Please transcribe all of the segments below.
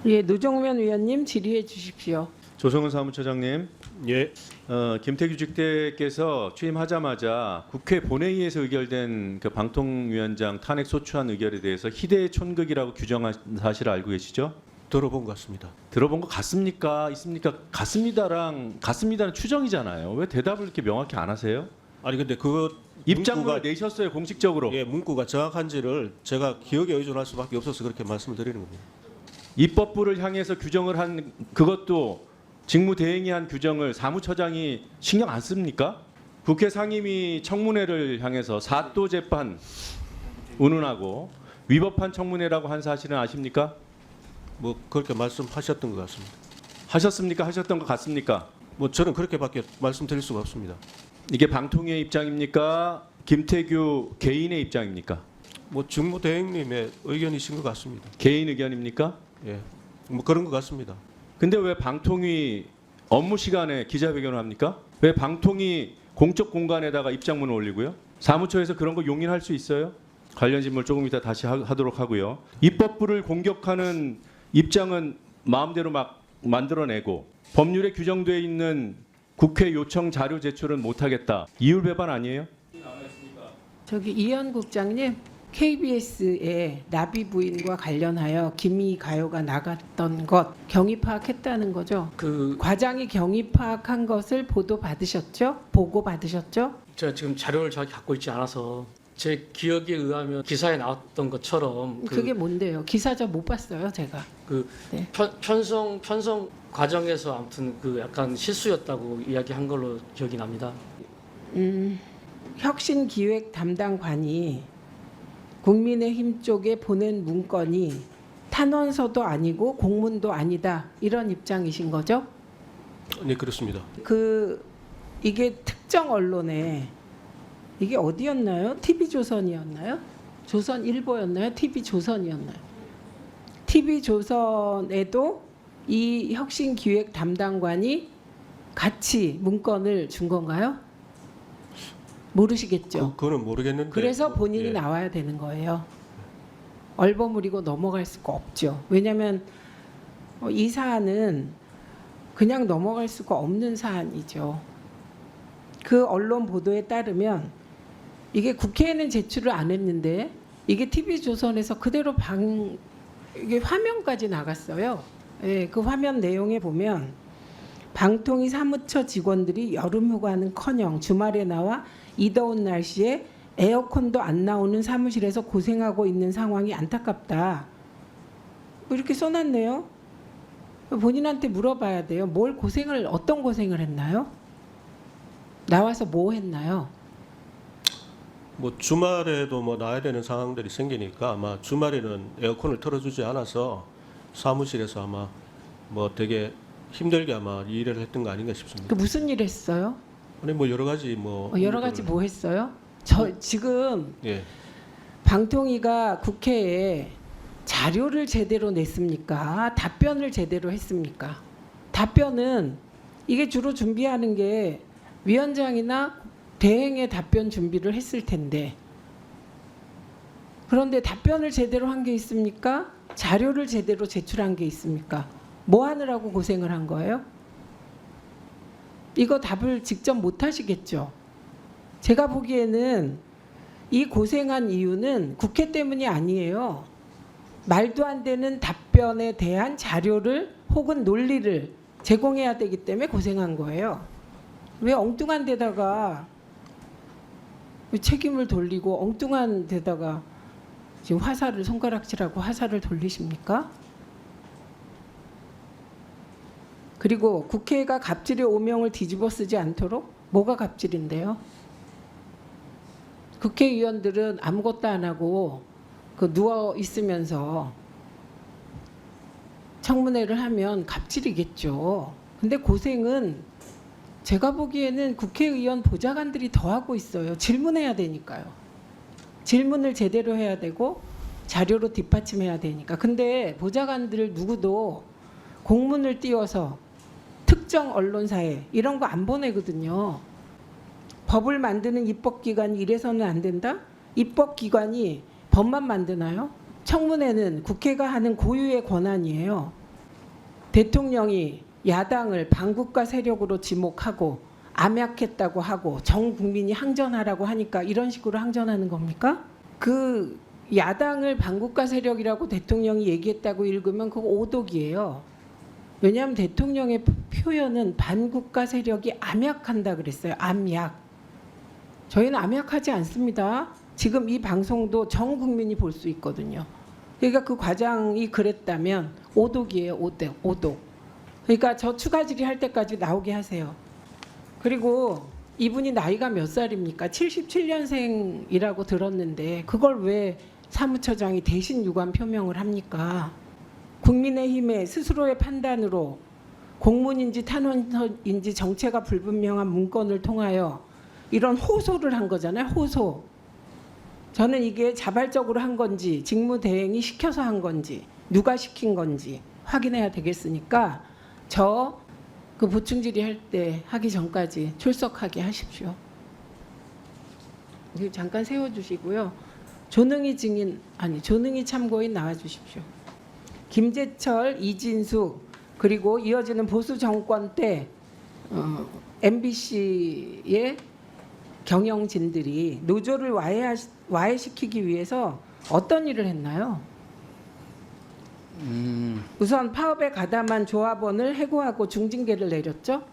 예, 노정면 의원님 질의해 주십시오. 조성은 사무처장님, 예, 김태규 직대께서 취임하자마자 국회 본회의에서 의결된 그 방통위원장 탄핵 소추안 의결에 대해서 희대의 촌극이라고 규정한 사실 알고 계시죠? 들어본 것 같습니다. 들어본 거 같습니까? 있습니까? 같습니다는 추정이잖아요. 왜 대답을 이렇게 명확히 안 하세요? 아니 근데 그 입장문을 문구가- 내셨어요, 공식적으로. 예, 문구가 정확한지를 제가 기억에 의존할 수밖에 없어서 그렇게 말씀을 드리는 겁니다. 입법부를 향해서 규정을 한 그것도 직무대행이 한 규정을 사무처장이 신경 안 씁니까? 국회 상임위 청문회를 향해서 사또 재판 운운하고 위법한 청문회라고 한 사실은 아십니까? 뭐 그렇게 말씀하셨던 것 같습니다. 하셨습니까? 하셨던 것 같습니까? 뭐 저는 그렇게밖에 말씀드릴 수가 없습니다. 이게 방통위의 입장입니까? 김태규 개인의 입장입니까? 뭐 직무대행님의 의견이신 것 같습니다. 개인 의견입니까? 예, 뭐 그런 것 같습니다. 근데 왜 방통위 업무 시간에 기자회견을 합니까? 왜 방통위 공적 공간에다가 입장문을 올리고요? 사무처에서 그런 거 용인할 수 있어요? 관련 질문 조금 이따 다시 하도록 하고요. 입법부를 공격하는 입장은 마음대로 막 만들어내고 법률에 규정되어 있는 국회 요청 자료 제출은 못하겠다. 이율배반 아니에요? 저기 이현 국장님, KBS에 나비 부인과 관련하여 김희 가요가 나갔던 것 경위 파악했다는 거죠? 그 과장이 경위 파악한 것을 보도 받으셨죠? 보고 받으셨죠? 제가 지금 자료를 정확히 갖고 있지 않아서 제 기억에 의하면 기사에 나왔던 것처럼 그게 뭔데요? 기사 저 못 봤어요, 제가. 그 네. 편성 과정에서 아무튼 그 약간 실수였다고 이야기한 걸로 기억이 납니다. 혁신기획 담당관이 국민의힘 쪽에 보낸 문건이 탄원서도 아니고 공문도 아니다, 이런 입장이신 거죠? 네, 그렇습니다. 이게 특정 언론에, 이게 어디였나요? TV조선이었나요? 조선일보였나요? TV조선이었나요? TV조선에도 이 혁신기획 담당관이 같이 문건을 준 건가요? 모르시겠죠? 그거는 모르겠는데. 그래서 본인이 예. 나와야 되는 거예요. 얼버무리고 넘어갈 수가 없죠. 왜냐하면 이 사안은 그냥 넘어갈 수가 없는 사안이죠. 그 언론 보도에 따르면 이게 국회에는 제출을 안 했는데 이게 TV조선에서 그대로 이게 화면까지 나갔어요. 예, 그 화면 내용에 보면 방통위 사무처 직원들이 여름 휴가는커녕 주말에 나와 이 더운 날씨에 에어컨도 안 나오는 사무실에서 고생하고 있는 상황이 안타깝다. 뭐 이렇게 써놨네요. 본인한테 물어봐야 돼요. 어떤 고생을 했나요? 나와서 뭐 했나요? 뭐 주말에도 뭐 나야 되는 상황들이 생기니까 아마 주말에는 에어컨을 틀어주지 않아서 사무실에서 아마 뭐 되게 힘들게 아마 일을 했던 거 아닌가 싶습니다. 그 무슨 일 했어요? 아니 뭐 여러 가지 여러 가지 뭐 했어요? 지금 예. 방통위가 국회에 자료를 제대로 냈습니까? 답변을 제대로 했습니까? 답변은 이게 주로 준비하는 게 위원장이나 대행의 답변 준비를 했을 텐데, 그런데 답변을 제대로 한 게 있습니까? 자료를 제대로 제출한 게 있습니까? 뭐 하느라고 고생을 한 거예요? 이거 답을 직접 못 하시겠죠? 제가 보기에는 이 고생한 이유는 국회 때문이 아니에요. 말도 안 되는 답변에 대한 자료를 혹은 논리를 제공해야 되기 때문에 고생한 거예요. 왜 엉뚱한 데다가 책임을 돌리고 엉뚱한 데다가 지금 손가락질하고 화살을 돌리십니까? 그리고 국회가 갑질의 오명을 뒤집어 쓰지 않도록, 뭐가 갑질인데요? 국회의원들은 아무것도 안 하고 누워 있으면서 청문회를 하면 갑질이겠죠. 근데 고생은 제가 보기에는 국회의원 보좌관들이 더 하고 있어요. 질문해야 되니까요. 질문을 제대로 해야 되고 자료로 뒷받침해야 되니까. 근데 보좌관들 누구도 공문을 띄워서 특정 언론사에 이런 거 안 보내거든요. 법을 만드는 입법기관이 이래서는 안 된다? 입법기관이 법만 만드나요? 청문회는 국회가 하는 고유의 권한이에요. 대통령이 야당을 반국가 세력으로 지목하고 암약했다고 하고 전 국민이 항전하라고 하니까 이런 식으로 항전하는 겁니까? 그 야당을 반국가 세력이라고 대통령이 얘기했다고 읽으면 그거 오독이에요. 왜냐하면 대통령의 표현은 반국가 세력이 암약한다 그랬어요. 암약. 저희는 암약하지 않습니다. 지금 이 방송도 전 국민이 볼 수 있거든요. 그러니까 그 과장이 그랬다면 오독이에요. 오독. 그러니까 저 추가 질의할 때까지 나오게 하세요. 그리고 이분이 나이가 몇 살입니까? 77년생이라고 들었는데 그걸 왜 사무처장이 대신 유감 표명을 합니까? 국민의힘의 스스로의 판단으로 공문인지 탄원인지 정체가 불분명한 문건을 통하여 이런 호소를 한 거잖아요. 호소. 저는 이게 자발적으로 한 건지 직무대행이 시켜서 한 건지 누가 시킨 건지 확인해야 되겠으니까 저 그 보충 질의할 때 하기 전까지 출석하게 하십시오. 이거 잠깐 세워주시고요. 조능희 참고인 나와주십시오. 김재철, 이진숙 그리고 이어지는 보수 정권 때 MBC의 경영진들이 노조를 와해시키기 위해서 어떤 일을 했나요? 우선 파업에 가담한 조합원을 해고하고 중징계를 내렸죠.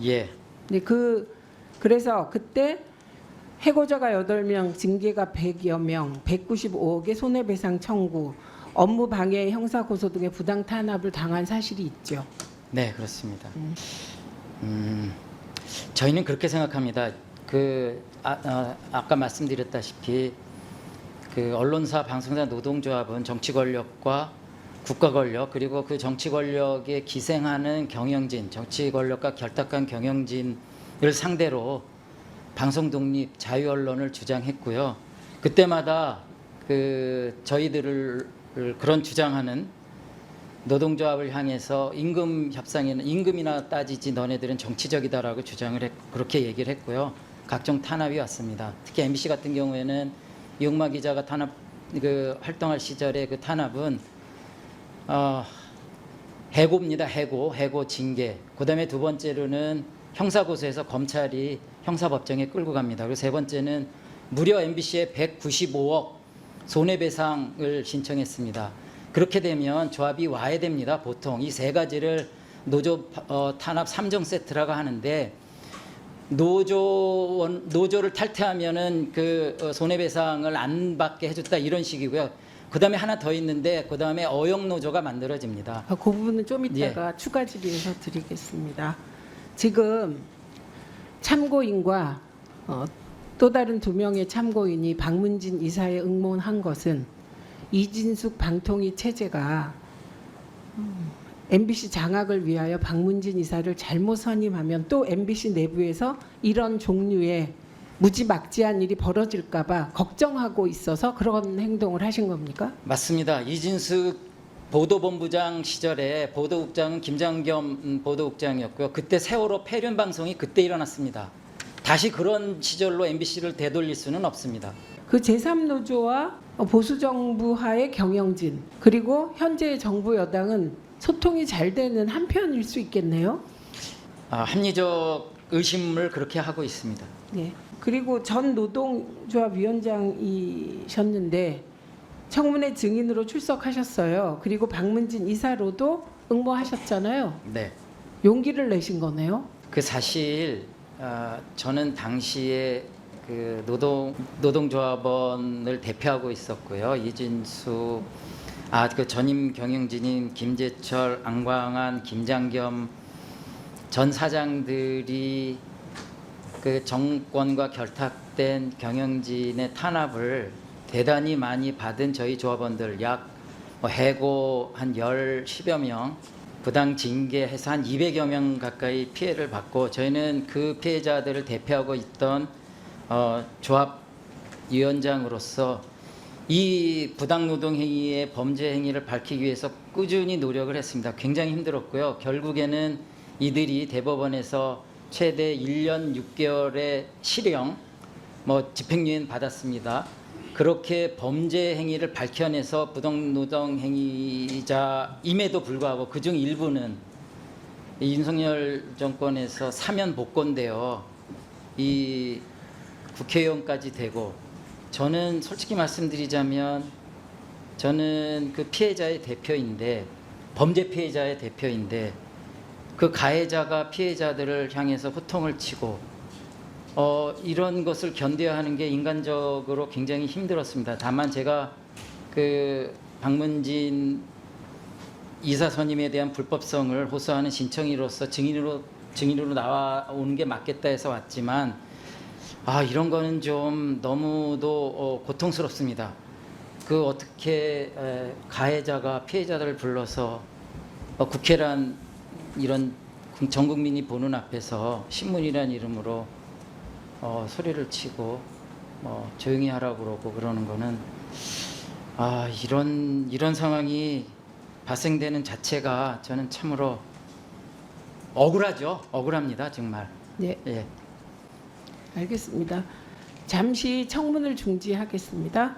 예. 네, 그래서 그때 해고자가 8명, 징계가 100여 명, 195억의 손해배상 청구, 업무 방해, 형사 고소 등의 부당 탄압을 당한 사실이 있죠. 네, 그렇습니다. 저희는 그렇게 생각합니다. 아까 말씀드렸다시피 그 언론사, 방송사, 노동조합은 정치 권력과 국가 권력 그리고 그 정치 권력에 기생하는 경영진, 정치 권력과 결탁한 경영진을 상대로 방송 독립, 자유 언론을 주장했고요. 그때마다 그 저희들을 그런 주장하는 노동조합을 향해서 임금 협상에는 임금이나 따지지 너네들은 정치적이다라고 주장을 그렇게 얘기를 했고요. 각종 탄압이 왔습니다. 특히 MBC 같은 경우에는 이용마 기자가 탄압 활동할 시절에 그 탄압은 해고입니다. 해고 징계. 그다음에 두 번째로는 형사고소해서 검찰이 형사법정에 끌고 갑니다. 그리고 세 번째는 무려 MBC에 195억 손해배상을 신청했습니다. 그렇게 되면 조합이 와해됩니다. 보통 이 세 가지를 노조 탄압 3종 세트라고 하는데 노조를 탈퇴하면은 그 손해배상을 안 받게 해줬다 이런 식이고요. 그다음에 하나 더 있는데 그다음에 어영노조가 만들어집니다. 그 부분은 좀 이따가 추가 질의해서 드리겠습니다. 지금 참고인과 또 다른 2명의 참고인이 박문진 이사에 응모한 것은 이진숙 방통위 체제가 MBC 장악을 위하여 박문진 이사를 잘못 선임하면 또 MBC 내부에서 이런 종류의 무지막지한 일이 벌어질까 봐 걱정하고 있어서 그런 행동을 하신 겁니까? 맞습니다. 이진숙 보도본부장 시절에 보도국장은 김장겸 보도국장이었고요. 그때 세월호 폐륜 방송이 그때 일어났습니다. 다시 그런 시절로 MBC를 되돌릴 수는 없습니다. 그 제3노조와 보수정부하의 경영진 그리고 현재 정부 여당은 소통이 잘 되는 한편일 수 있겠네요. 합리적 의심을 그렇게 하고 있습니다. 네. 그리고 전 노동조합 위원장이셨는데 청문회 증인으로 출석하셨어요. 그리고 박문진 이사로도 응모하셨잖아요. 네. 용기를 내신 거네요. 그 사실 저는 당시에 그 노동조합원을 대표하고 있었고요. 이진숙, 그 전임 경영진인 김재철, 안광한, 김장겸 전 사장들이 그 정권과 결탁된 경영진의 탄압을 대단히 많이 받은 저희 조합원들 해고 한 10여 명, 부당 징계해서 한 200여 명 가까이 피해를 받고 저희는 그 피해자들을 대표하고 있던 조합위원장으로서 이 부당노동행위의 범죄 행위를 밝히기 위해서 꾸준히 노력을 했습니다. 굉장히 힘들었고요. 결국에는 이들이 대법원에서 최대 1년 6개월의 실형, 집행유예 받았습니다. 그렇게 범죄 행위를 밝혀내서 부당노동 행위자임에도 불구하고 그중 일부는 이 윤석열 정권에서 사면 복권되어 이 국회의원까지 되고, 저는 솔직히 말씀드리자면 저는 그 피해자의 대표인데, 범죄 피해자의 대표인데, 그 가해자가 피해자들을 향해서 호통을 치고 이런 것을 견뎌야 하는 게 인간적으로 굉장히 힘들었습니다. 다만 제가 그 박문진 이사 선임에 대한 불법성을 호소하는 신청인으로서 증인으로 나오는 게 맞겠다 해서 왔지만, 이런 거는 좀 너무도 고통스럽습니다. 그 어떻게 가해자가 피해자들을 불러서 국회란 이런 전 국민이 보는 앞에서 신문이란 이름으로 소리를 치고 조용히 하라고 그러고 그러는 거는, 이런 상황이 발생되는 자체가 저는 참으로 억울하죠. 억울합니다, 정말. 네, 예. 알겠습니다. 잠시 청문을 중지하겠습니다.